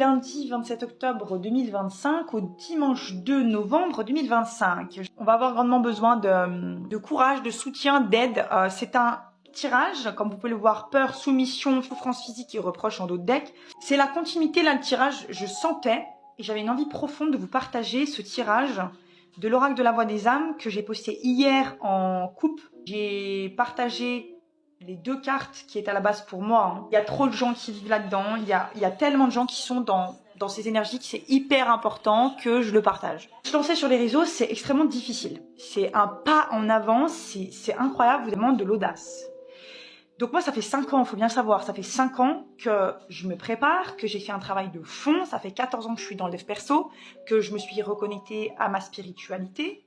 lundi 27 octobre 2025 au dimanche 2 novembre 2025. On va avoir grandement besoin de courage, de soutien, d'aide. C'est un tirage, comme vous pouvez le voir, peur, soumission, souffrance physique et reproche en dos de deck. C'est la continuité, là, le tirage, je sentais, et j'avais une envie profonde de vous partager ce tirage de l'oracle de la voix des âmes que j'ai posté hier en coupe. J'ai partagé les 2 cartes qui est à la base pour moi. Il y a trop de gens qui vivent là-dedans, il y a tellement de gens qui sont dans ces énergies que c'est hyper important que je le partage. Se lancer sur les réseaux, c'est extrêmement difficile. C'est un pas en avant, c'est incroyable, vous demande de l'audace. Donc moi, ça fait 5 ans, il faut bien le savoir, ça fait 5 ans que je me prépare, que j'ai fait un travail de fond, ça fait 14 ans que je suis dans le dev perso, que je me suis reconnectée à ma spiritualité.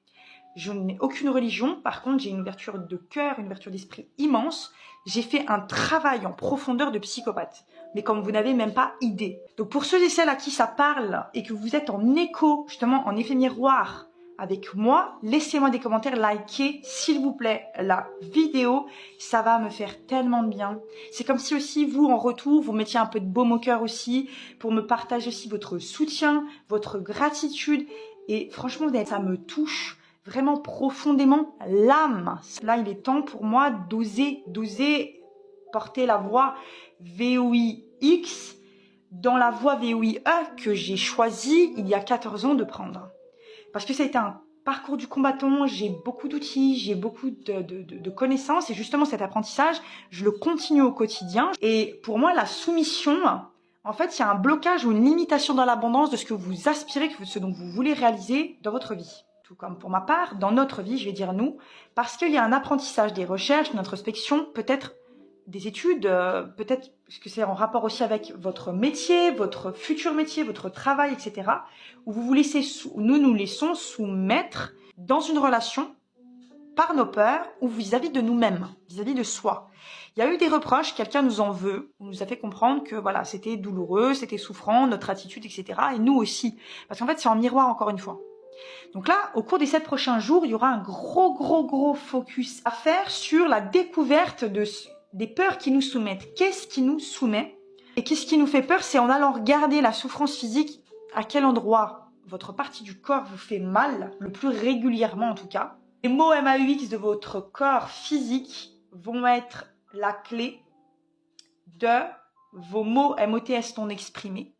Je n'ai aucune religion, par contre j'ai une ouverture de cœur, une ouverture d'esprit immense. J'ai fait un travail en profondeur de psychopathe, mais comme vous n'avez même pas idée. Donc pour ceux et celles à qui ça parle et que vous êtes en écho, justement en effet miroir avec moi, laissez-moi des commentaires, likez s'il vous plaît la vidéo, ça va me faire tellement de bien. C'est comme si aussi vous en retour, vous mettiez un peu de baume au cœur aussi, pour me partager aussi votre soutien, votre gratitude, et franchement ça me touche vraiment profondément l'âme. Là, il est temps pour moi d'oser porter la voie VOIX dans la voie VOIE que j'ai choisi il y a 14 ans de prendre. Parce que ça a été un parcours du combattant, j'ai beaucoup d'outils, j'ai beaucoup de connaissances et justement cet apprentissage, je le continue au quotidien. Et pour moi, la soumission, en fait, il y a un blocage ou une limitation dans l'abondance de ce que vous aspirez, ce dont vous voulez réaliser dans votre vie. Tout comme pour ma part, dans notre vie, je vais dire nous, parce qu'il y a un apprentissage, des recherches, une introspection, peut-être des études, peut-être que c'est en rapport aussi avec votre métier, votre futur métier, votre travail, etc. Où vous nous laissons soumettre dans une relation par nos peurs ou vis-à-vis de nous-mêmes, vis-à-vis de soi. Il y a eu des reproches, quelqu'un nous en veut, on nous a fait comprendre que voilà, c'était douloureux, c'était souffrant, notre attitude, etc. Et nous aussi. Parce qu'en fait, c'est en miroir encore une fois. Donc là, au cours des 7 prochains jours, il y aura un gros focus à faire sur la découverte des peurs qui nous soumettent. Qu'est-ce qui nous soumet? Et qu'est-ce qui nous fait peur? C'est en allant regarder la souffrance physique, à quel endroit votre partie du corps vous fait mal, le plus régulièrement en tout cas. Les mots MAUX de votre corps physique vont être la clé de vos mots MOTS non exprimés.